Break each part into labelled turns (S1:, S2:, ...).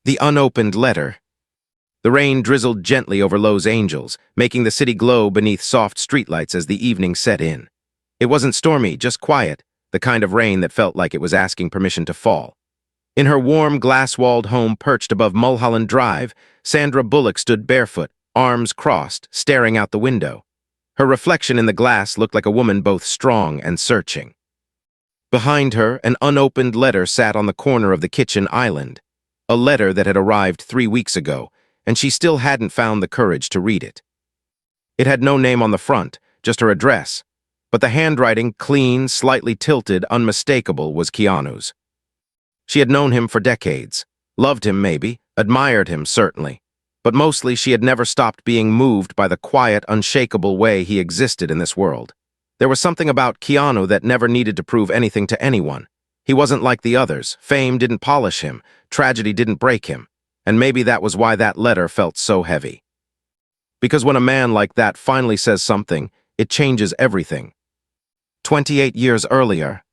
S1: The unopened letter. The rain drizzled gently over Los Angeles, making the city glow beneath soft streetlights as the evening set in. It wasn't stormy, just quiet, the kind of rain that felt like it was asking permission to fall. In her warm, glass-walled home perched above Mulholland Drive, Sandra Bullock stood barefoot, arms crossed, staring out the window. Her reflection in the glass looked like a woman both strong and searching. Behind her, an unopened letter sat on the corner of the kitchen island, a letter that had arrived 3 weeks ago, and she still hadn't found the courage to read it. It had no name on the front, just her address, but the handwriting, clean, slightly tilted, unmistakable, was Keanu's. She had known him for decades, loved him maybe, admired him certainly, but mostly she had never stopped being moved by the quiet, unshakable way he existed in this world. There was something about Keanu that never needed to prove anything to anyone. He wasn't like the others. Fame didn't polish him, tragedy didn't break him, and maybe that was why that letter felt so heavy. Because when a man like that finally says something, it changes everything. 28 years earlier,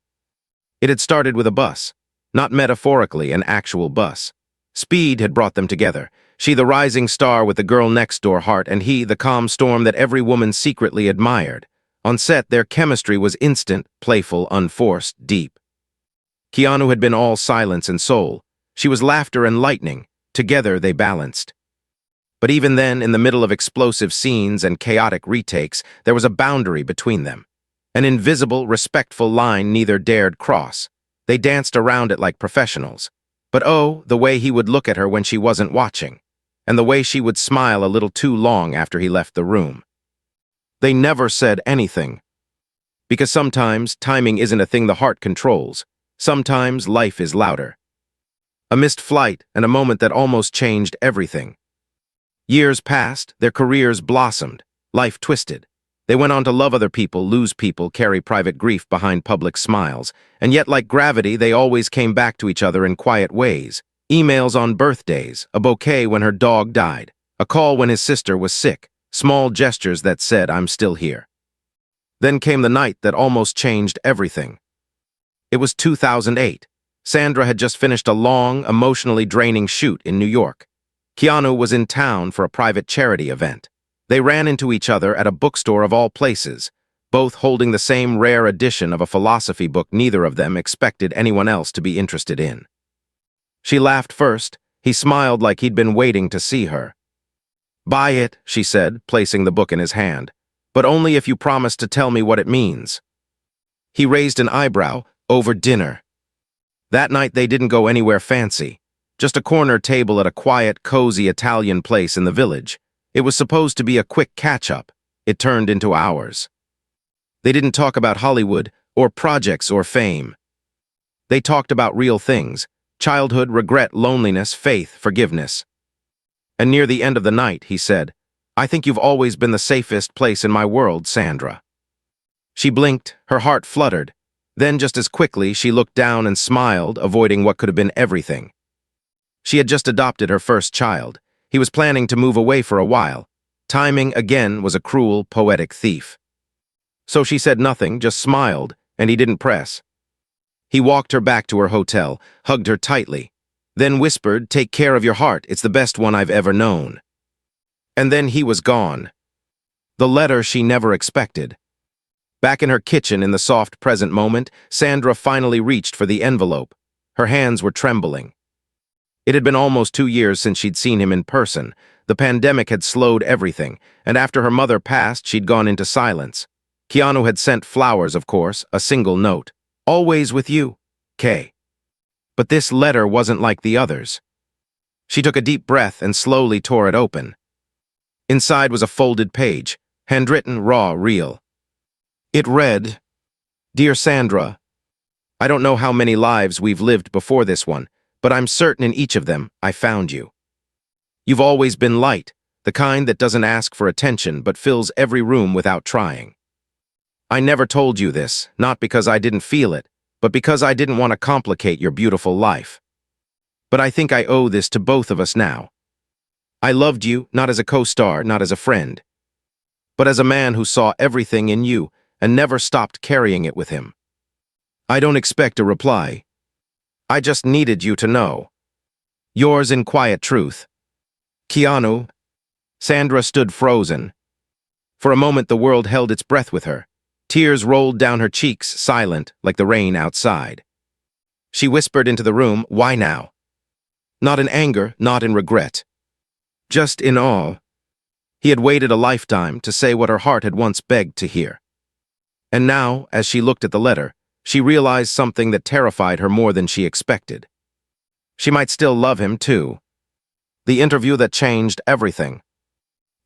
S1: it had started with a bus. Not metaphorically, an actual bus. Speed had brought them together. She the rising star with the girl next door heart, and he the calm storm that every woman secretly admired. On set, their chemistry was instant, playful, unforced, deep. Keanu had been all silence and soul. She was laughter and lightning. Together they balanced. But even then, in the middle of explosive scenes and chaotic retakes, there was a boundary between them. An invisible, respectful line neither dared cross. They danced around it like professionals. But oh, the way he would look at her when she wasn't watching, and the way she would smile a little too long after he left the room. They never said anything. Because sometimes timing isn't a thing the heart controls. Sometimes life is louder. A missed flight and a moment that almost changed everything. Years passed, their careers blossomed, life twisted. They went on to love other people, lose people, carry private grief behind public smiles, and yet like gravity, they always came back to each other in quiet ways. Emails on birthdays, a bouquet when her dog died, a call when his sister was sick, small gestures that said, "I'm still here." Then came the night that almost changed everything. It was 2008. Sandra had just finished a long, emotionally draining shoot in New York. Keanu was in town for a private charity event. They ran into each other at a bookstore of all places, both holding the same rare edition of a philosophy book neither of them expected anyone else to be interested in. She laughed first. He smiled like he'd been waiting to see her. "Buy it," she said, placing the book in his hand, "but only if you promise to tell me what it means." He raised an eyebrow. "Over dinner." That night they didn't go anywhere fancy, just a corner table at a quiet, cozy Italian place in the village. It was supposed to be a quick catch-up. It turned into hours. They didn't talk about Hollywood, or projects, or fame. They talked about real things: childhood, regret, loneliness, faith, forgiveness. And near the end of the night, he said, "I think you've always been the safest place in my world, Sandra." She blinked, her heart fluttered. Then just as quickly, she looked down and smiled, avoiding what could have been everything. She had just adopted her first child. He was planning to move away for a while. Timing, again, was a cruel, poetic thief. So she said nothing, just smiled, and he didn't press. He walked her back to her hotel, hugged her tightly, then whispered, "Take care of your heart, it's the best one I've ever known." And then he was gone. The letter she never expected. Back in her kitchen in the soft present moment, Sandra finally reached for the envelope. Her hands were trembling. It had been almost 2 years since she'd seen him in person. The pandemic had slowed everything, and after her mother passed, she'd gone into silence. Keanu had sent flowers, of course, a single note. "Always with you, K." But this letter wasn't like the others. She took a deep breath and slowly tore it open. Inside was a folded page, handwritten, raw, real. It read, "Dear Sandra, I don't know how many lives we've lived before this one, but I'm certain in each of them I found you. You've always been light, the kind that doesn't ask for attention but fills every room without trying. I never told you this, not because I didn't feel it, but because I didn't want to complicate your beautiful life. But I think I owe this to both of us now. I loved you, not as a co-star, not as a friend, but as a man who saw everything in you and never stopped carrying it with him. I don't expect a reply. I just needed you to know. Yours in quiet truth. Keanu. Sandra stood frozen. For a moment the world held its breath with her. Tears rolled down her cheeks, silent, like the rain outside. She whispered into the room, "Why now?" Not in anger, not in regret. Just in awe. He had waited a lifetime to say what her heart had once begged to hear. And now, as she looked at the letter, she realized something that terrified her more than she expected. She might still love him, too. The interview that changed everything.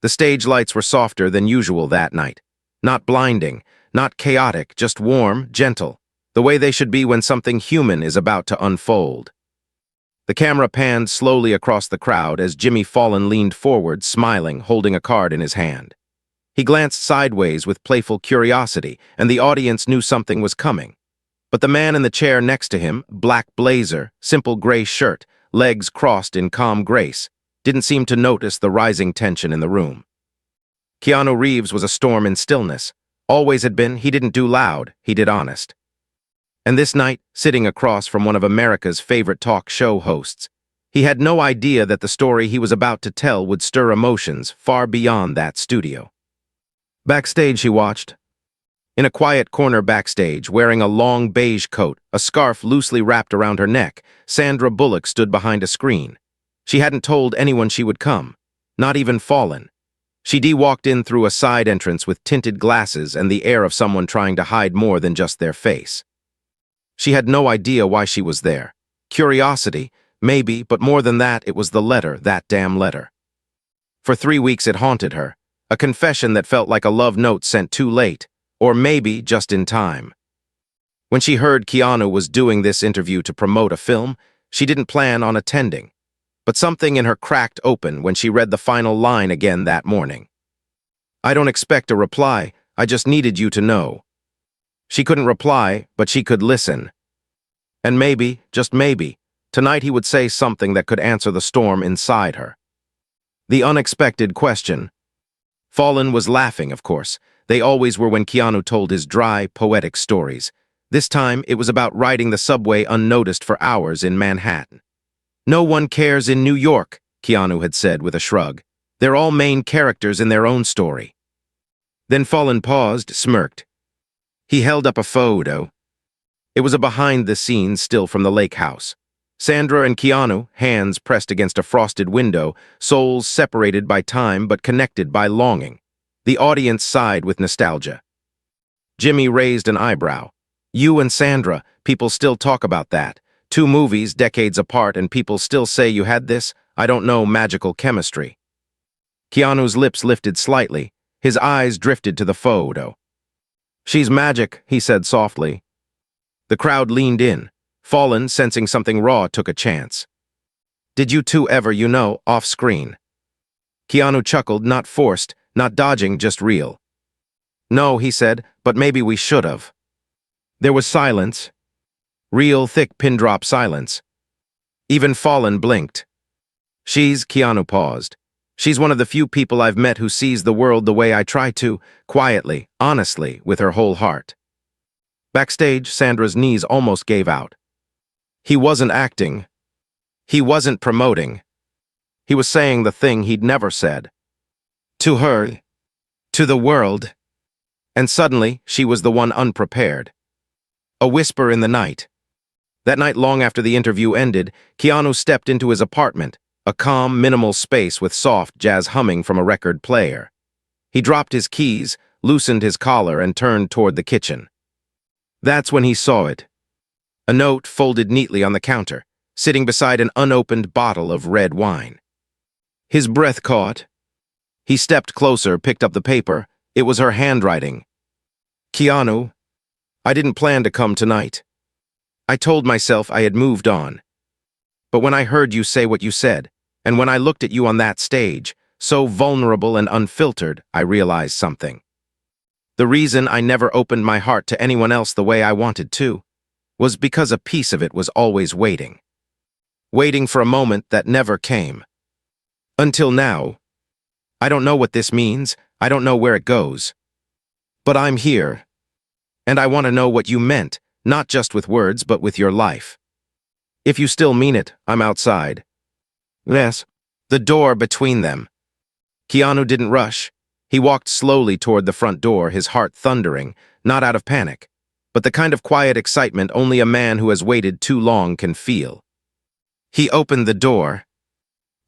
S1: The stage lights were softer than usual that night. Not blinding, not chaotic, just warm, gentle, the way they should be when something human is about to unfold. The camera panned slowly across the crowd as Jimmy Fallon leaned forward, smiling, holding a card in his hand. He glanced sideways with playful curiosity, and the audience knew something was coming. But the man in the chair next to him, black blazer, simple gray shirt, legs crossed in calm grace, didn't seem to notice the rising tension in the room. Keanu Reeves was a storm in stillness. Always had been. He didn't do loud, he did honest. And this night, sitting across from one of America's favorite talk show hosts, he had no idea that the story he was about to tell would stir emotions far beyond that studio. Backstage he watched. In a quiet corner backstage, wearing a long beige coat, a scarf loosely wrapped around her neck, Sandra Bullock stood behind a screen. She hadn't told anyone she would come, not even Fallon. She walked in through a side entrance with tinted glasses and the air of someone trying to hide more than just their face. She had no idea why she was there. Curiosity, maybe, but more than that, it was the letter, that damn letter. For 3 weeks it haunted her, a confession that felt like a love note sent too late, or maybe just in time. When she heard Keanu was doing this interview to promote a film, she didn't plan on attending. But something in her cracked open when she read the final line again that morning. "I don't expect a reply, I just needed you to know." She couldn't reply, but she could listen. And maybe, just maybe, tonight he would say something that could answer the storm inside her. The unexpected question. Fallon was laughing, of course. They always were when Keanu told his dry, poetic stories. This time, it was about riding the subway unnoticed for hours in Manhattan. "No one cares in New York," Keanu had said with a shrug. "They're all main characters in their own story." Then Fallon paused, smirked. He held up a photo. It was a behind-the-scenes still from the lake house. Sandra and Keanu, hands pressed against a frosted window, souls separated by time but connected by longing. The audience sighed with nostalgia. Jimmy raised an eyebrow. "You and Sandra, people still talk about that. 2 movies, decades apart, and people still say you had this, I don't know, magical chemistry." Keanu's lips lifted slightly. His eyes drifted to the photo. "She's magic," he said softly. The crowd leaned in. Fallon, sensing something raw, took a chance. "Did you two ever, off-screen?" Keanu chuckled, not forced, not dodging, just real. "No," he said, "but maybe we should have." There was silence. Real, thick, pin-drop silence. Even Fallon blinked. Keanu paused. "She's one of the few people I've met who sees the world the way I try to, quietly, honestly, with her whole heart." Backstage, Sandra's knees almost gave out. He wasn't acting. He wasn't promoting. He was saying the thing he'd never said. To her. To the world. And suddenly, she was the one unprepared. A whisper in the night. That night, long after the interview ended, Keanu stepped into his apartment, a calm, minimal space with soft jazz humming from a record player. He dropped his keys, loosened his collar, and turned toward the kitchen. That's when he saw it. A note folded neatly on the counter, sitting beside an unopened bottle of red wine. His breath caught. He stepped closer, picked up the paper. It was her handwriting. "Keanu, I didn't plan to come tonight. I told myself I had moved on. But when I heard you say what you said, and when I looked at you on that stage, so vulnerable and unfiltered, I realized something. The reason I never opened my heart to anyone else the way I wanted to was because a piece of it was always waiting. Waiting for a moment that never came. Until now. I don't know what this means. I don't know where it goes. But I'm here. And I want to know what you meant, not just with words, but with your life. If you still mean it, I'm outside. Yes. The door between them. Keanu didn't rush. He walked slowly toward the front door, his heart thundering, not out of panic, but the kind of quiet excitement only a man who has waited too long can feel. He opened the door,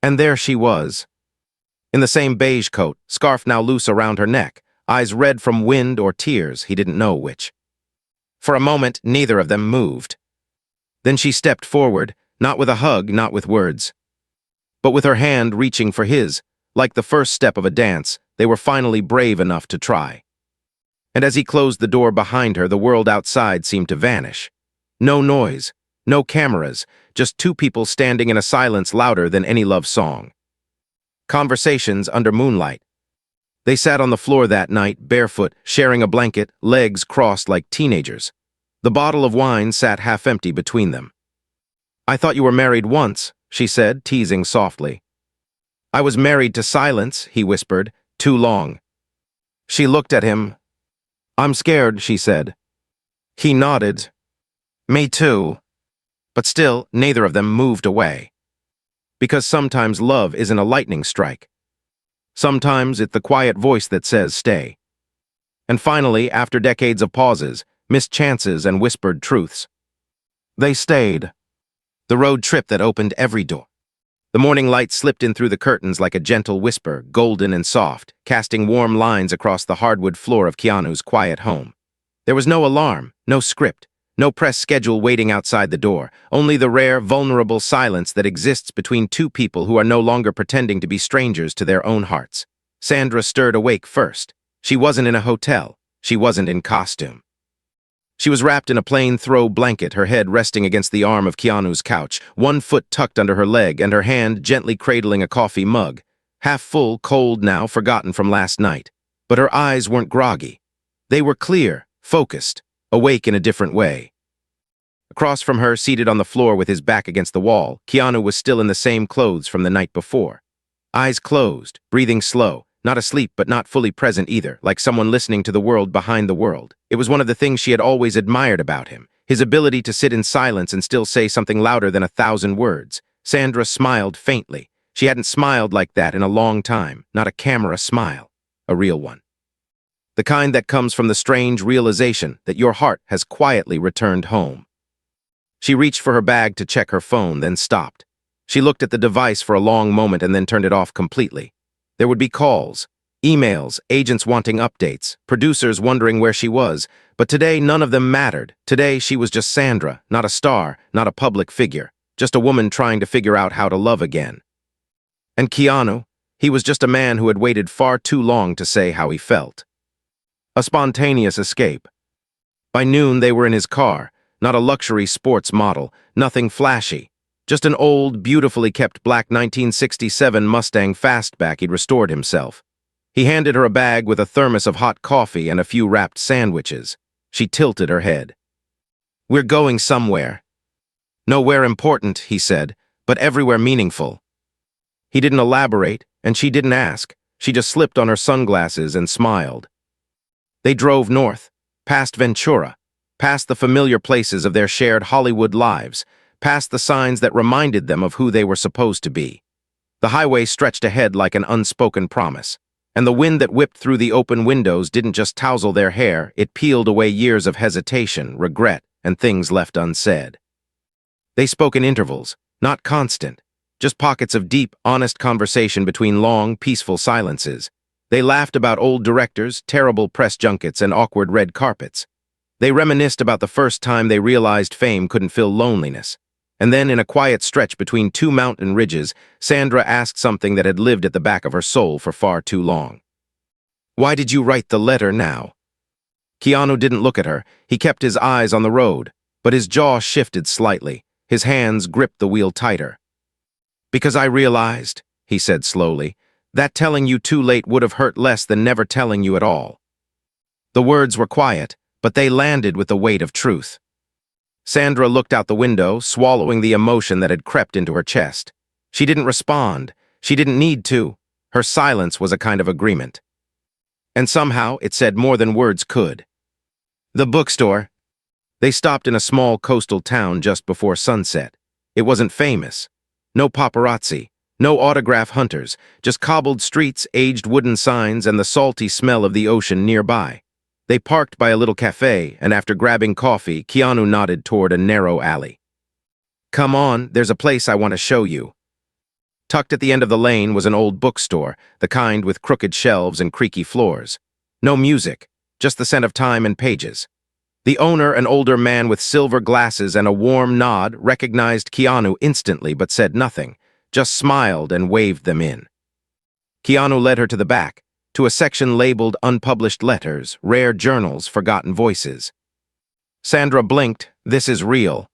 S1: and there she was. In the same beige coat, scarf now loose around her neck, eyes red from wind or tears, he didn't know which. For a moment, neither of them moved. Then she stepped forward, not with a hug, not with words, but with her hand reaching for his. Like the first step of a dance, they were finally brave enough to try. And as he closed the door behind her, the world outside seemed to vanish. No noise, no cameras, just two people standing in a silence louder than any love song. Conversations under moonlight. They sat on the floor that night, barefoot, sharing a blanket, legs crossed like teenagers. The bottle of wine sat half empty between them. "I thought you were married once," she said, teasing softly. "I was married to silence," he whispered, "too long." She looked at him. "I'm scared," she said. He nodded. "Me too." But still, neither of them moved away. Because sometimes love isn't a lightning strike. Sometimes it's the quiet voice that says stay. And finally, after decades of pauses, missed chances and whispered truths, they stayed. The road trip that opened every door. The morning light slipped in through the curtains like a gentle whisper, golden and soft, casting warm lines across the hardwood floor of Keanu's quiet home. There was no alarm, no script, no press schedule waiting outside the door, only the rare, vulnerable silence that exists between two people who are no longer pretending to be strangers to their own hearts. Sandra stirred awake first. She wasn't in a hotel. She wasn't in costume. She was wrapped in a plain throw blanket, her head resting against the arm of Keanu's couch, one foot tucked under her leg and her hand gently cradling a coffee mug. Half full, cold now, forgotten from last night. But her eyes weren't groggy. They were clear, focused, awake in a different way. Across from her, seated on the floor with his back against the wall, Keanu was still in the same clothes from the night before. Eyes closed, breathing slow, not asleep but not fully present either, like someone listening to the world behind the world. It was one of the things she had always admired about him, his ability to sit in silence and still say something louder than 1,000 words. Sandra smiled faintly. She hadn't smiled like that in a long time, not a camera smile, a real one. The kind that comes from the strange realization that your heart has quietly returned home. She reached for her bag to check her phone, then stopped. She looked at the device for a long moment and then turned it off completely. There would be calls, emails, agents wanting updates, producers wondering where she was, but today none of them mattered. Today she was just Sandra, not a star, not a public figure, just a woman trying to figure out how to love again. And Keanu, he was just a man who had waited far too long to say how he felt. A spontaneous escape. By noon they were in his car, not a luxury sports model, nothing flashy. Just an old, beautifully kept black 1967 Mustang Fastback he'd restored himself. He handed her a bag with a thermos of hot coffee and a few wrapped sandwiches. She tilted her head. "We're going somewhere." "Nowhere important," he said, "but everywhere meaningful." He didn't elaborate, and she didn't ask. She just slipped on her sunglasses and smiled. They drove north, past Ventura, past the familiar places of their shared Hollywood lives, past the signs that reminded them of who they were supposed to be. The highway stretched ahead like an unspoken promise, and the wind that whipped through the open windows didn't just tousle their hair, it peeled away years of hesitation, regret, and things left unsaid. They spoke in intervals, not constant, just pockets of deep, honest conversation between long, peaceful silences. They laughed about old directors, terrible press junkets, and awkward red carpets. They reminisced about the first time they realized fame couldn't fill loneliness. And then, in a quiet stretch between two mountain ridges, Sandra asked something that had lived at the back of her soul for far too long. "Why did you write the letter now?" Keanu didn't look at her. He kept his eyes on the road, but his jaw shifted slightly. His hands gripped the wheel tighter. "Because I realized," he said slowly, "that telling you too late would have hurt less than never telling you at all." The words were quiet, but they landed with the weight of truth. Sandra looked out the window, swallowing the emotion that had crept into her chest. She didn't respond. She didn't need to. Her silence was a kind of agreement. And somehow it said more than words could. The bookstore. They stopped in a small coastal town just before sunset. It wasn't famous. No paparazzi. No autograph hunters, just cobbled streets, aged wooden signs, and the salty smell of the ocean nearby. They parked by a little cafe, and after grabbing coffee, Keanu nodded toward a narrow alley. "Come on, there's a place I want to show you." Tucked at the end of the lane was an old bookstore, the kind with crooked shelves and creaky floors. No music, just the scent of time and pages. The owner, an older man with silver glasses and a warm nod, recognized Keanu instantly but said nothing, just smiled and waved them in. Keanu led her to the back, to a section labeled Unpublished Letters, Rare Journals, Forgotten Voices. Sandra blinked. "This is real."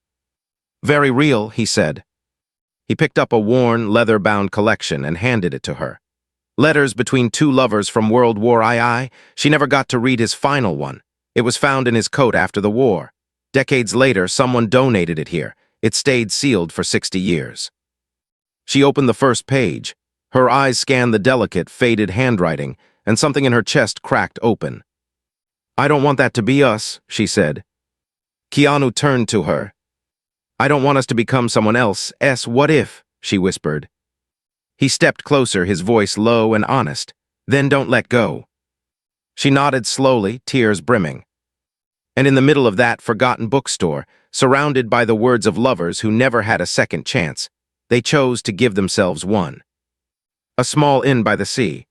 S1: "Very real," he said. He picked up a worn, leather-bound collection and handed it to her. Letters between two lovers from World War II. She never got to read his final one. It was found in his coat after the war. Decades later, someone donated it here. It stayed sealed for 60 years. She opened the first page. Her eyes scanned the delicate, faded handwriting, and something in her chest cracked open. "I don't want that to be us," she said. Keanu turned to her. "I don't want us to become someone else. What if?" she whispered. He stepped closer, his voice low and honest. "Then don't let go." She nodded slowly, tears brimming. And in the middle of that forgotten bookstore, surrounded by the words of lovers who never had a second chance, they chose to give themselves one. A small inn by the sea.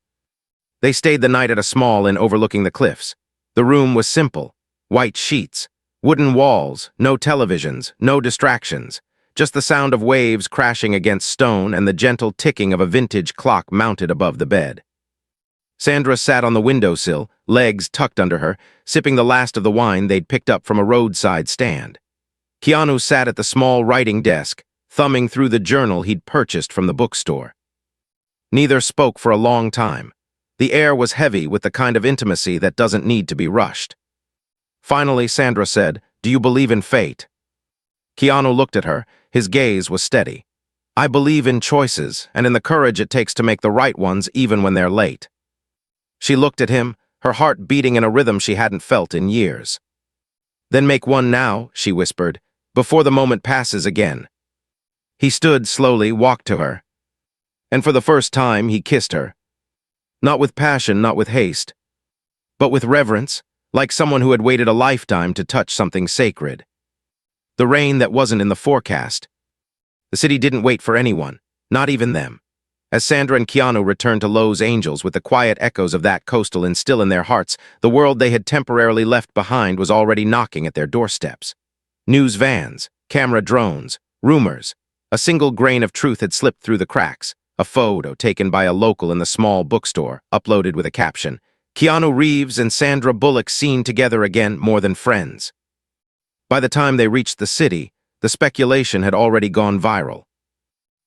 S1: They stayed the night at a small inn overlooking the cliffs. The room was simple. White sheets, wooden walls, no televisions, no distractions, just the sound of waves crashing against stone and the gentle ticking of a vintage clock mounted above the bed. Sandra sat on the windowsill, legs tucked under her, sipping the last of the wine they'd picked up from a roadside stand. Keanu sat at the small writing desk, thumbing through the journal he'd purchased from the bookstore. Neither spoke for a long time. The air was heavy with the kind of intimacy that doesn't need to be rushed. Finally, Sandra said, "Do you believe in fate?" Keanu looked at her. His gaze was steady. "I believe in choices and in the courage it takes to make the right ones even when they're late." She looked at him, her heart beating in a rhythm she hadn't felt in years. "Then make one now," she whispered, "before the moment passes again." He stood slowly, walked to her. And for the first time, he kissed her. Not with passion, not with haste, but with reverence, like someone who had waited a lifetime to touch something sacred. The rain that wasn't in the forecast. The city didn't wait for anyone, not even them. As Sandra and Keanu returned to Los Angeles with the quiet echoes of that coastal inn still in their hearts, the world they had temporarily left behind was already knocking at their doorsteps. News vans, camera drones, rumors. A single grain of truth had slipped through the cracks. A photo taken by a local in the small bookstore, uploaded with a caption, "Keanu Reeves and Sandra Bullock seen together again, more than friends." By the time they reached the city, the speculation had already gone viral.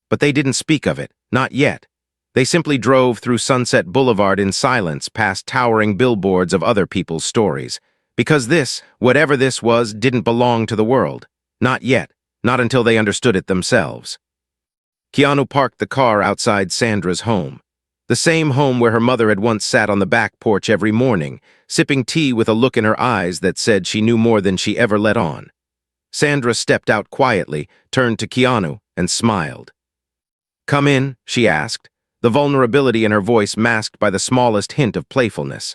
S1: But they didn't speak of it, not yet. They simply drove through Sunset Boulevard in silence past towering billboards of other people's stories. Because this, whatever this was, didn't belong to the world. Not yet, not until they understood it themselves. Keanu parked the car outside Sandra's home. The same home where her mother had once sat on the back porch every morning, sipping tea with a look in her eyes that said she knew more than she ever let on. Sandra stepped out quietly, turned to Keanu, and smiled. "Come in," she asked, the vulnerability in her voice masked by the smallest hint of playfulness.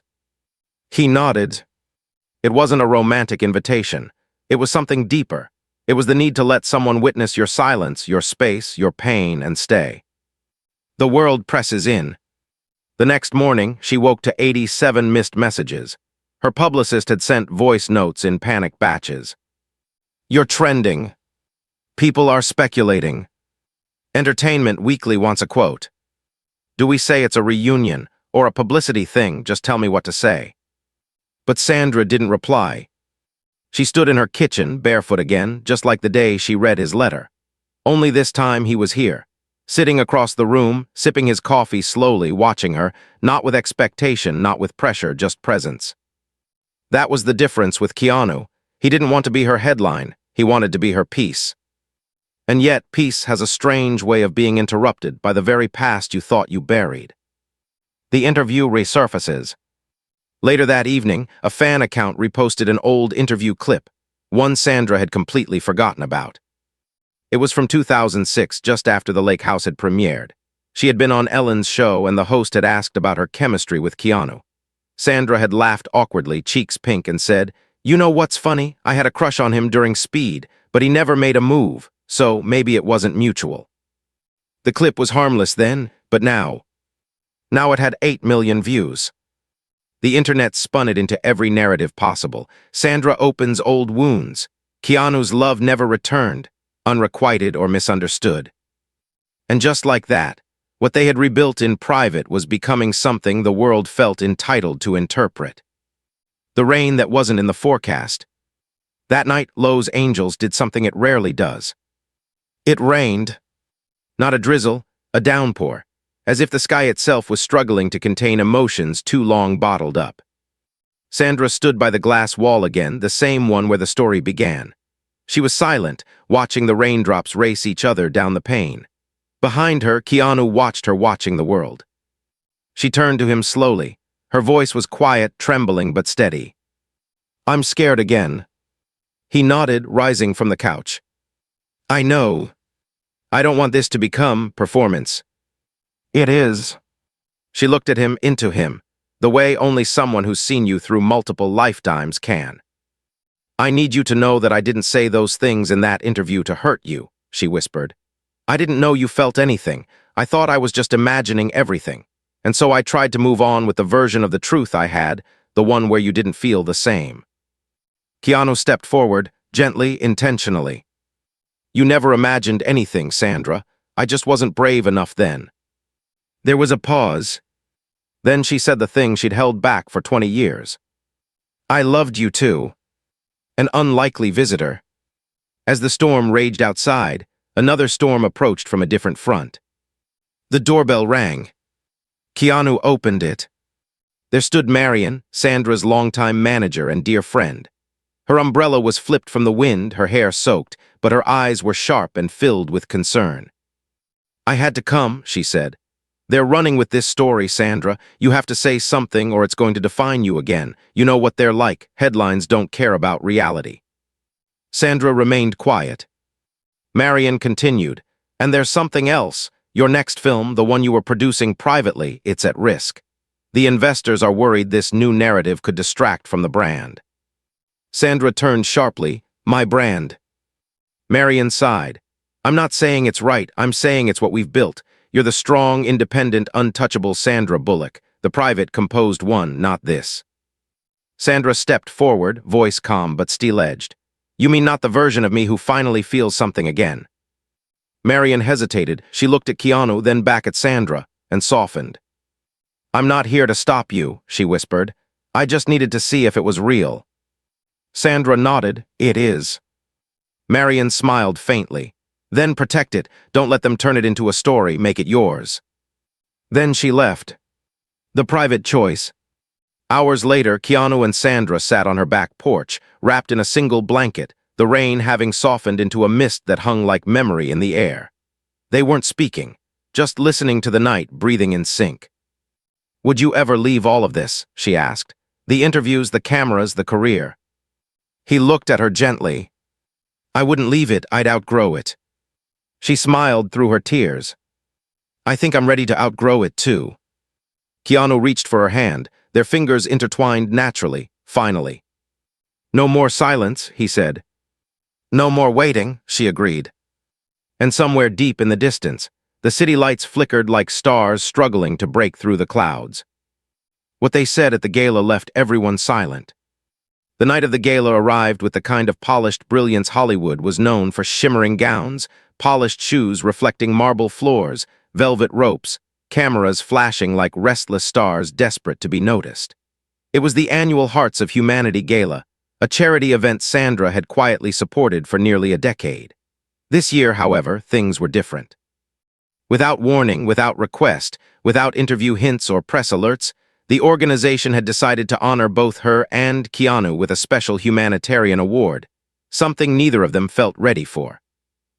S1: He nodded. It wasn't a romantic invitation. It was something deeper. It was the need to let someone witness your silence, your space, your pain, and stay. The world presses in. The next morning, she woke to 87 missed messages. Her publicist had sent voice notes in panic batches. "You're trending. People are speculating. Entertainment Weekly wants a quote. Do we say it's a reunion or a publicity thing? Just tell me what to say." But Sandra didn't reply. She stood in her kitchen, barefoot again, just like the day she read his letter. Only this time he was here, sitting across the room, sipping his coffee slowly, watching her, not with expectation, not with pressure, just presence. That was the difference with Keanu. He didn't want to be her headline. He wanted to be her peace. And yet, peace has a strange way of being interrupted by the very past you thought you buried. The interview resurfaces. Later that evening, a fan account reposted an old interview clip, one Sandra had completely forgotten about. It was from 2006, just after The Lake House had premiered. She had been on Ellen's show, and the host had asked about her chemistry with Keanu. Sandra had laughed awkwardly, cheeks pink, and said, "You know what's funny? I had a crush on him during Speed, but he never made a move, so maybe it wasn't mutual." The clip was harmless then, but now it had 8 million views. The internet spun it into every narrative possible. Sandra opens old wounds. Keanu's love never returned, unrequited or misunderstood. And just like that, what they had rebuilt in private was becoming something the world felt entitled to interpret. The rain that wasn't in the forecast. That night, Lowe's Angels did something it rarely does. It rained. Not a drizzle, a downpour, as if the sky itself was struggling to contain emotions too long bottled up. Sandra stood by the glass wall again, the same one where the story began. She was silent, watching the raindrops race each other down the pane. Behind her, Keanu watched her watching the world. She turned to him slowly. Her voice was quiet, trembling but steady. "I'm scared again." He nodded, rising from the couch. "I know. I don't want this to become performance." "It is." She looked at him, into him, the way only someone who's seen you through multiple lifetimes can. "I need you to know that I didn't say those things in that interview to hurt you," she whispered. "I didn't know you felt anything. I thought I was just imagining everything. And so I tried to move on with the version of the truth I had, the one where you didn't feel the same." Keanu stepped forward, gently, intentionally. "You never imagined anything, Sandra. I just wasn't brave enough then." There was a pause. Then she said the thing she'd held back for 20 years. "I loved you too. An unlikely visitor." As the storm raged outside, another storm approached from a different front. The doorbell rang. Keanu opened it. There stood Marion, Sandra's longtime manager and dear friend. Her umbrella was flipped from the wind, her hair soaked, but her eyes were sharp and filled with concern. "I had to come," she said. "They're running with this story, Sandra. You have to say something or it's going to define you again. You know what they're like. Headlines don't care about reality." Sandra remained quiet. Marion continued, "And there's something else. Your next film, the one you were producing privately, it's at risk. The investors are worried this new narrative could distract from the brand." Sandra turned sharply. "My brand." Marion sighed. "I'm not saying it's right. I'm saying it's what we've built. You're the strong, independent, untouchable Sandra Bullock, the private, composed one, not this." Sandra stepped forward, voice calm but steel-edged. "You mean not the version of me who finally feels something again?" Marion hesitated. She looked at Keanu, then back at Sandra, and softened. "I'm not here to stop you," she whispered. "I just needed to see if it was real." Sandra nodded. "It is." Marion smiled faintly. "Then protect it. Don't let them turn it into a story. Make it yours." Then she left. The private choice. Hours later, Keanu and Sandra sat on her back porch, wrapped in a single blanket, the rain having softened into a mist that hung like memory in the air. They weren't speaking, just listening to the night, breathing in sync. "Would you ever leave all of this?" she asked. "The interviews, the cameras, the career." He looked at her gently. "I wouldn't leave it. I'd outgrow it." She smiled through her tears. "I think I'm ready to outgrow it too." Keanu reached for her hand, their fingers intertwined naturally, finally. "No more silence," he said. "No more waiting," she agreed. And somewhere deep in the distance, the city lights flickered like stars struggling to break through the clouds. What they said at the gala left everyone silent. The night of the gala arrived with the kind of polished brilliance Hollywood was known for: shimmering gowns, polished shoes reflecting marble floors, velvet ropes, cameras flashing like restless stars desperate to be noticed. It was the annual Hearts of Humanity Gala, a charity event Sandra had quietly supported for nearly a decade. This year, however, things were different. Without warning, without request, without interview hints or press alerts, the organization had decided to honor both her and Keanu with a special humanitarian award, something neither of them felt ready for.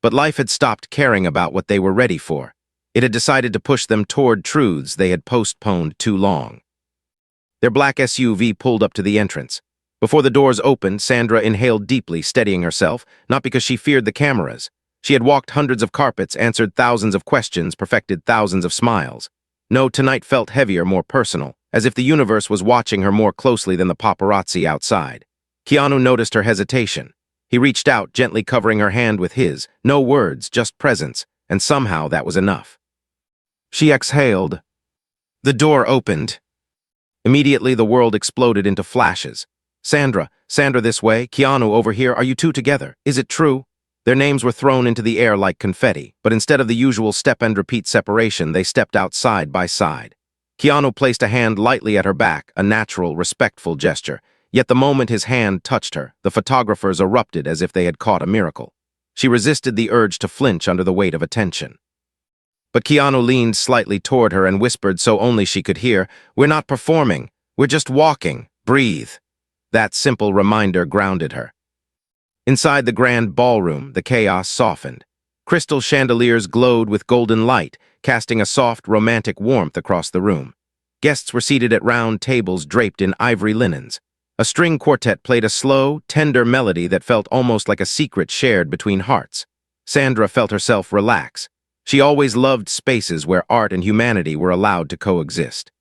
S1: But life had stopped caring about what they were ready for. It had decided to push them toward truths they had postponed too long. Their black SUV pulled up to the entrance. Before the doors opened, Sandra inhaled deeply, steadying herself, not because she feared the cameras. She had walked hundreds of carpets, answered thousands of questions, perfected thousands of smiles. No, tonight felt heavier, more personal, as if the universe was watching her more closely than the paparazzi outside. Keanu noticed her hesitation. He reached out, gently covering her hand with his. No words, just presence, and somehow that was enough. She exhaled. The door opened. Immediately, the world exploded into flashes. Sandra, this way, Keanu over here, are you two together? Is it true? Their names were thrown into the air like confetti, but instead of the usual step-and-repeat separation, they stepped out side by side. Keanu placed a hand lightly at her back, a natural, respectful gesture. Yet the moment his hand touched her, the photographers erupted as if they had caught a miracle. She resisted the urge to flinch under the weight of attention. But Keanu leaned slightly toward her and whispered so only she could hear, "We're not performing. We're just walking. Breathe." That simple reminder grounded her. Inside the grand ballroom, the chaos softened. Crystal chandeliers glowed with golden light, casting a soft, romantic warmth across the room. Guests were seated at round tables draped in ivory linens. A string quartet played a slow, tender melody that felt almost like a secret shared between hearts. Sandra felt herself relax. She always loved spaces where art and humanity were allowed to coexist.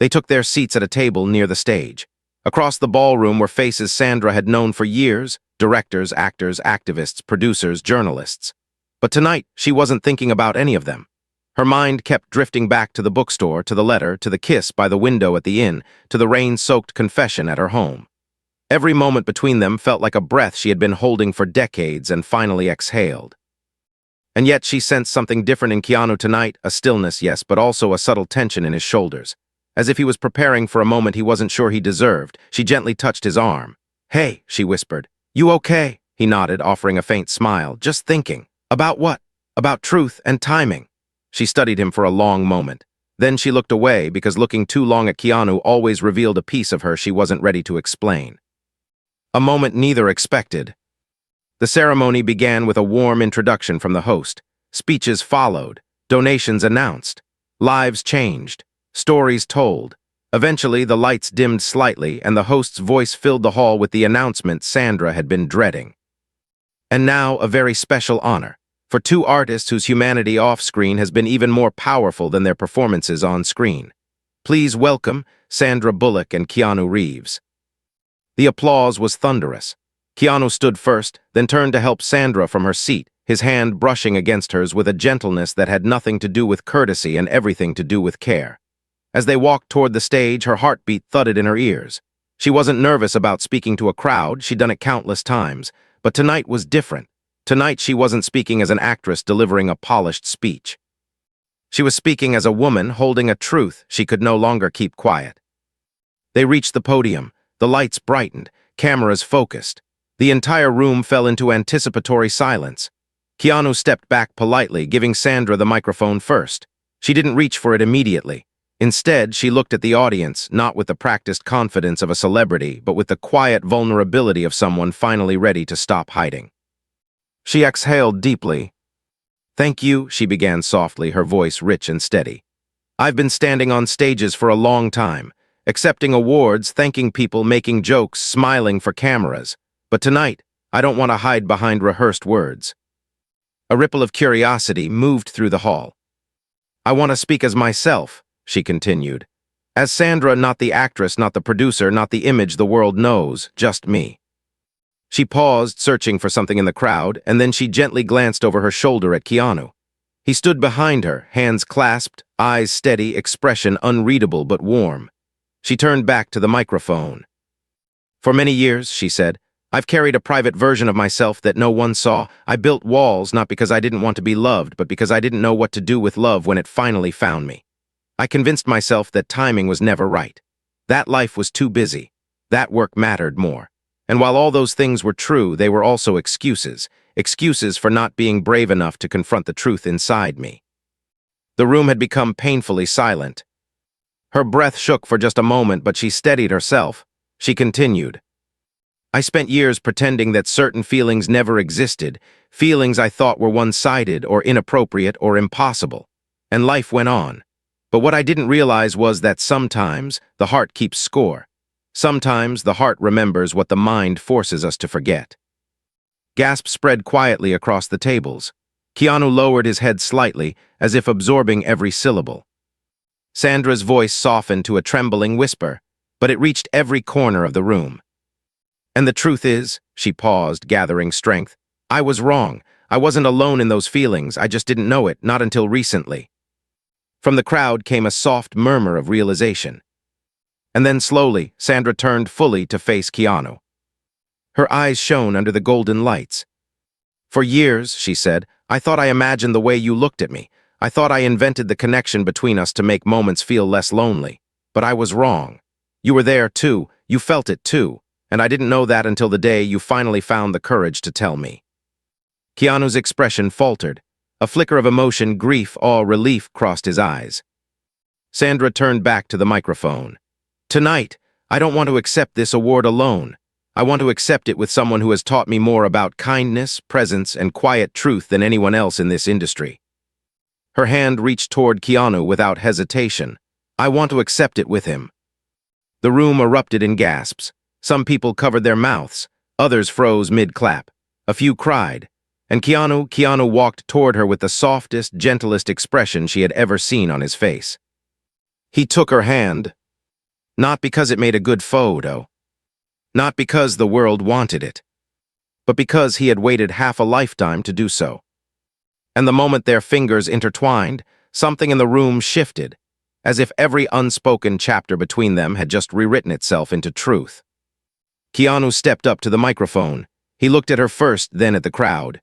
S1: They took their seats at a table near the stage. Across the ballroom were faces Sandra had known for years: directors, actors, activists, producers, journalists. But tonight, she wasn't thinking about any of them. Her mind kept drifting back to the bookstore, to the letter, to the kiss by the window at the inn, to the rain-soaked confession at her home. Every moment between them felt like a breath she had been holding for decades and finally exhaled. And yet she sensed something different in Keanu tonight, a stillness, yes, but also a subtle tension in his shoulders. As if he was preparing for a moment he wasn't sure he deserved, she gently touched his arm. "Hey," she whispered. "You okay?" He nodded, offering a faint smile. "Just thinking." "About what?" "About truth and timing." She studied him for a long moment. Then she looked away because looking too long at Keanu always revealed a piece of her she wasn't ready to explain. A moment neither expected. The ceremony began with a warm introduction from the host. Speeches followed. Donations announced. Lives changed. Stories told. Eventually, the lights dimmed slightly, and the host's voice filled the hall with the announcement Sandra had been dreading. And now, a very special honor, for two artists whose humanity off-screen has been even more powerful than their performances on-screen. Please welcome Sandra Bullock and Keanu Reeves. The applause was thunderous. Keanu stood first, then turned to help Sandra from her seat, his hand brushing against hers with a gentleness that had nothing to do with courtesy and everything to do with care. As they walked toward the stage, her heartbeat thudded in her ears. She wasn't nervous about speaking to a crowd, she'd done it countless times, but tonight was different. Tonight she wasn't speaking as an actress delivering a polished speech. She was speaking as a woman holding a truth she could no longer keep quiet. They reached the podium. The lights brightened, cameras focused. The entire room fell into anticipatory silence. Keanu stepped back politely, giving Sandra the microphone first. She didn't reach for it immediately. Instead, she looked at the audience, not with the practiced confidence of a celebrity, but with the quiet vulnerability of someone finally ready to stop hiding. She exhaled deeply. "Thank you," she began softly, her voice rich and steady. "I've been standing on stages for a long time, accepting awards, thanking people, making jokes, smiling for cameras. But tonight, I don't want to hide behind rehearsed words." A ripple of curiosity moved through the hall. "I want to speak as myself," she continued. "As Sandra, not the actress, not the producer, not the image the world knows, just me." She paused, searching for something in the crowd, and then she gently glanced over her shoulder at Keanu. He stood behind her, hands clasped, eyes steady, expression unreadable but warm. She turned back to the microphone. "For many years," she said, "I've carried a private version of myself that no one saw. I built walls not because I didn't want to be loved, but because I didn't know what to do with love when it finally found me. I convinced myself that timing was never right. That life was too busy. That work mattered more. And while all those things were true, they were also excuses. Excuses for not being brave enough to confront the truth inside me." The room had become painfully silent. Her breath shook for just a moment, but she steadied herself. She continued. "I spent years pretending that certain feelings never existed, feelings I thought were one-sided or inappropriate or impossible. And life went on. But what I didn't realize was that sometimes the heart keeps score. Sometimes the heart remembers what the mind forces us to forget." Gasps spread quietly across the tables. Keanu lowered his head slightly, as if absorbing every syllable. Sandra's voice softened to a trembling whisper, but it reached every corner of the room. And the truth is, she paused, gathering strength, I was wrong. I wasn't alone in those feelings, I just didn't know it, not until recently. From the crowd came a soft murmur of realization. And then slowly, Sandra turned fully to face Keanu. Her eyes shone under the golden lights. For years, she said, I thought I imagined the way you looked at me. I thought I invented the connection between us to make moments feel less lonely. But I was wrong. You were there too, you felt it too, and I didn't know that until the day you finally found the courage to tell me. Keanu's expression faltered. A flicker of emotion, grief, awe, relief crossed his eyes. Sandra turned back to the microphone. Tonight, I don't want to accept this award alone. I want to accept it with someone who has taught me more about kindness, presence, and quiet truth than anyone else in this industry. Her hand reached toward Keanu without hesitation. I want to accept it with him. The room erupted in gasps. Some people covered their mouths. Others froze mid-clap. A few cried. And Keanu walked toward her with the softest, gentlest expression she had ever seen on his face. He took her hand. Not because it made a good photo. Not because the world wanted it. But because he had waited half a lifetime to do so. And the moment their fingers intertwined, something in the room shifted, as if every unspoken chapter between them had just rewritten itself into truth. Keanu stepped up to the microphone. He looked at her first, then at the crowd.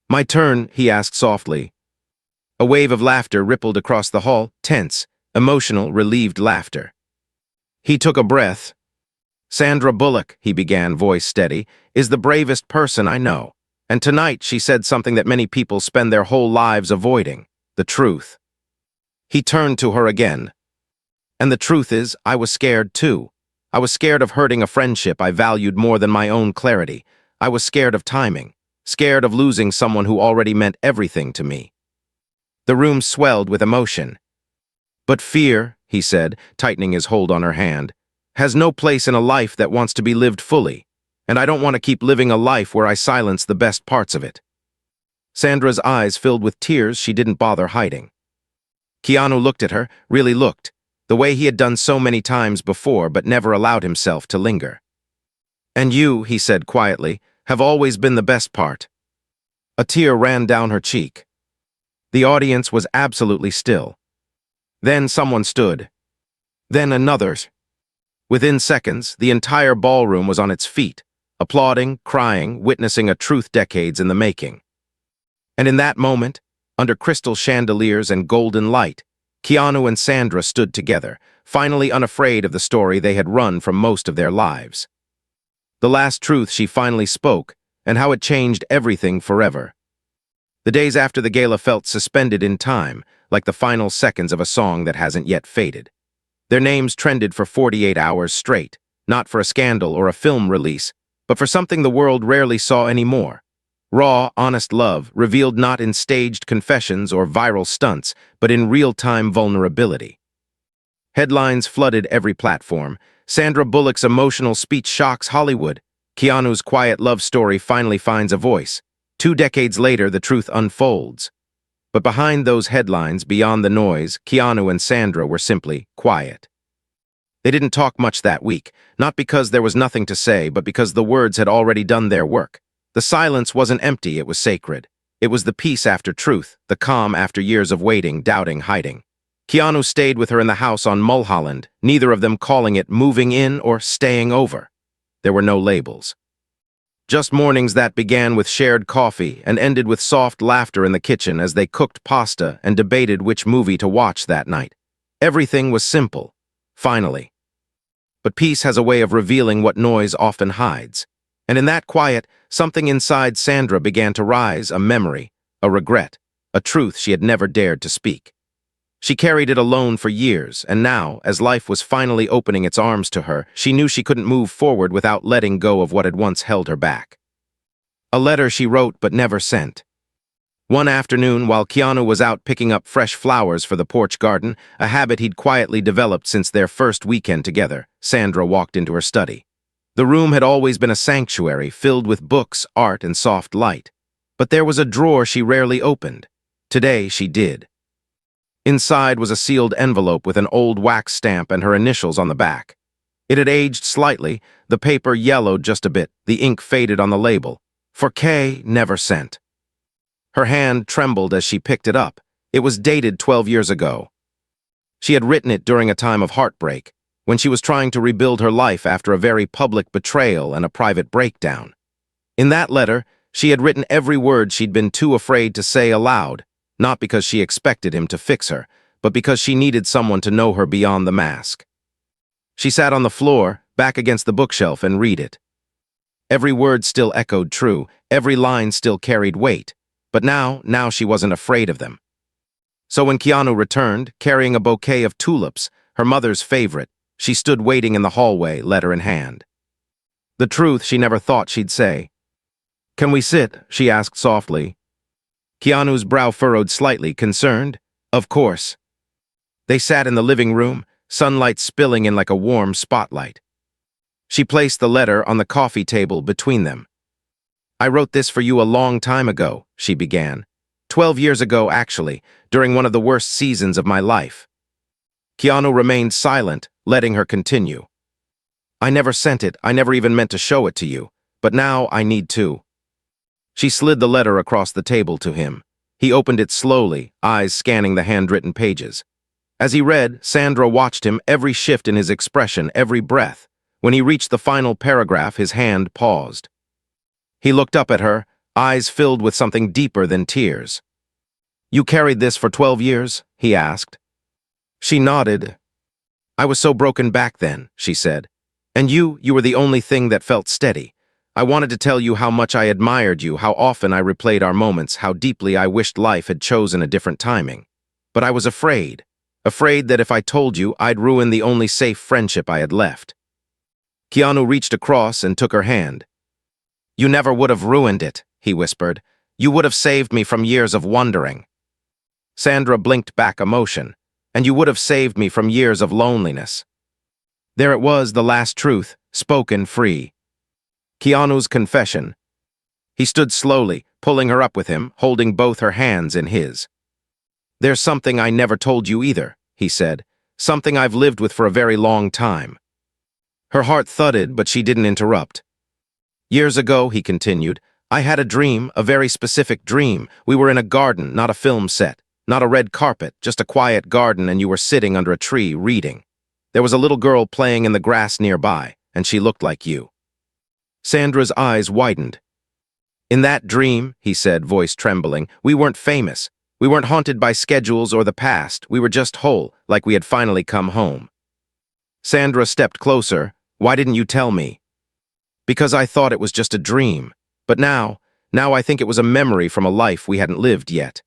S1: My turn, he asked softly. A wave of laughter rippled across the hall, tense, emotional, relieved laughter. He took a breath. Sandra Bullock, he began, voice steady, is the bravest person I know. And tonight she said something that many people spend their whole lives avoiding, the truth. He turned to her again. And the truth is, I was scared too. I was scared of hurting a friendship I valued more than my own clarity. I was scared of timing, scared of losing someone who already meant everything to me. The room swelled with emotion. But fear, he said, tightening his hold on her hand, has no place in a life that wants to be lived fully. And I don't want to keep living a life where I silence the best parts of it. Sandra's eyes filled with tears she didn't bother hiding. Keanu looked at her, really looked, the way he had done so many times before but never allowed himself to linger. And you, he said quietly, have always been the best part. A tear ran down her cheek. The audience was absolutely still. Then someone stood. Then another. Within seconds, the entire ballroom was on its feet, applauding, crying, witnessing a truth decades in the making. And in that moment, under crystal chandeliers and golden light, Keanu and Sandra stood together, finally unafraid of the story they had run from most of their lives. The last truth she finally spoke, and how it changed everything forever. The days after the gala felt suspended in time, like the final seconds of a song that hasn't yet faded. Their names trended for 48 hours straight, not for a scandal or a film release, but for something the world rarely saw anymore. Raw, honest love, revealed not in staged confessions or viral stunts, but in real-time vulnerability. Headlines flooded every platform. Sandra Bullock's emotional speech shocks Hollywood. Keanu's quiet love story finally finds a voice. 2 decades later, the truth unfolds. But behind those headlines, beyond the noise, Keanu and Sandra were simply quiet. They didn't talk much that week, not because there was nothing to say, but because the words had already done their work. The silence wasn't empty, it was sacred. It was the peace after truth, the calm after years of waiting, doubting, hiding. Keanu stayed with her in the house on Mulholland, neither of them calling it moving in or staying over. There were no labels. Just mornings that began with shared coffee and ended with soft laughter in the kitchen as they cooked pasta and debated which movie to watch that night. Everything was simple, finally. But peace has a way of revealing what noise often hides. And in that quiet, something inside Sandra began to rise, a memory, a regret, a truth she had never dared to speak. She carried it alone for years, and now, as life was finally opening its arms to her, she knew she couldn't move forward without letting go of what had once held her back. A letter she wrote but never sent. One afternoon, while Keanu was out picking up fresh flowers for the porch garden, a habit he'd quietly developed since their first weekend together, Sandra walked into her study. The room had always been a sanctuary filled with books, art, and soft light. But there was a drawer she rarely opened. Today she did. Inside was a sealed envelope with an old wax stamp and her initials on the back. It had aged slightly, the paper yellowed just a bit, the ink faded on the label. For K, never sent. Her hand trembled as she picked it up. It was dated 12 years ago. She had written it during a time of heartbreak, when she was trying to rebuild her life after a very public betrayal and a private breakdown. In that letter, she had written every word she'd been too afraid to say aloud, not because she expected him to fix her, but because she needed someone to know her beyond the mask. She sat on the floor, back against the bookshelf, and read it. Every word still echoed true, every line still carried weight, but now she wasn't afraid of them. So when Keanu returned, carrying a bouquet of tulips, her mother's favorite, she stood waiting in the hallway, letter in hand. The truth she never thought she'd say. "Can we sit?" she asked softly. Keanu's brow furrowed slightly, concerned. Of course. They sat in the living room, sunlight spilling in like a warm spotlight. She placed the letter on the coffee table between them. "I wrote this for you a long time ago," she began. 12 years ago, actually, during one of the worst seasons of my life. Keanu remained silent, letting her continue. "I never sent it, I never even meant to show it to you, but now I need to." She slid the letter across the table to him. He opened it slowly, eyes scanning the handwritten pages. As he read, Sandra watched him, every shift in his expression, every breath. When he reached the final paragraph, his hand paused. He looked up at her, eyes filled with something deeper than tears. "You carried this for 12 years?" he asked. She nodded. "I was so broken back then," she said. "And you were the only thing that felt steady. I wanted to tell you how much I admired you, how often I replayed our moments, how deeply I wished life had chosen a different timing. But I was afraid that if I told you, I'd ruin the only safe friendship I had left." Keanu reached across and took her hand. "You never would have ruined it," he whispered. "You would have saved me from years of wondering." Sandra blinked back emotion. "And you would have saved me from years of loneliness." There it was, the last truth, spoken free. Keanu's confession. He stood slowly, pulling her up with him, holding both her hands in his. "There's something I never told you either," he said. "Something I've lived with for a very long time." Her heart thudded, but she didn't interrupt. "Years ago," he continued, "I had a dream, a very specific dream. We were in a garden, not a film set, not a red carpet, just a quiet garden, and you were sitting under a tree, reading. There was a little girl playing in the grass nearby, and she looked like you." Sandra's eyes widened. "In that dream," he said, voice trembling, "we weren't famous. We weren't haunted by schedules or the past. We were just whole, like we had finally come home." Sandra stepped closer. "Why didn't you tell me?" "Because I thought it was just a dream. But now I think it was a memory from a life we hadn't lived yet."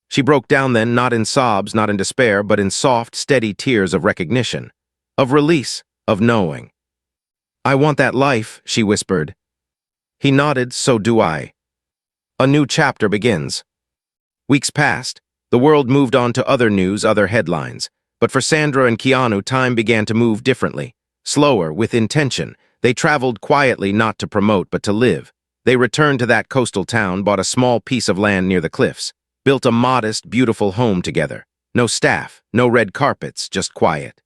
S1: She broke down then, not in sobs, not in despair, but in soft, steady tears of recognition, of release, of knowing. "I want that life," she whispered. He nodded. "So do I." A new chapter begins. Weeks passed. The world moved on to other news, other headlines. But for Sandra and Keanu, time began to move differently. Slower, with intention. They traveled quietly, not to promote, but to live. They returned to that coastal town, bought a small piece of land near the cliffs, built a modest, beautiful home together. No staff, no red carpets, just quiet.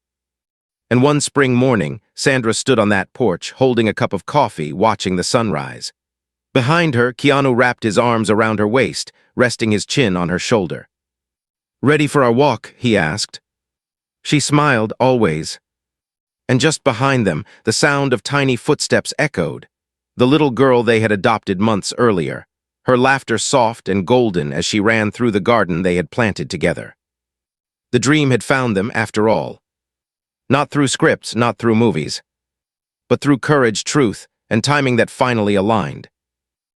S1: And one spring morning, Sandra stood on that porch, holding a cup of coffee, watching the sunrise. Behind her, Keanu wrapped his arms around her waist, resting his chin on her shoulder. "Ready for our walk?" he asked. She smiled, always. And just behind them, the sound of tiny footsteps echoed. The little girl they had adopted months earlier, her laughter soft and golden as she ran through the garden they had planted together. The dream had found them, after all. Not through scripts, not through movies, but through courage, truth, and timing that finally aligned.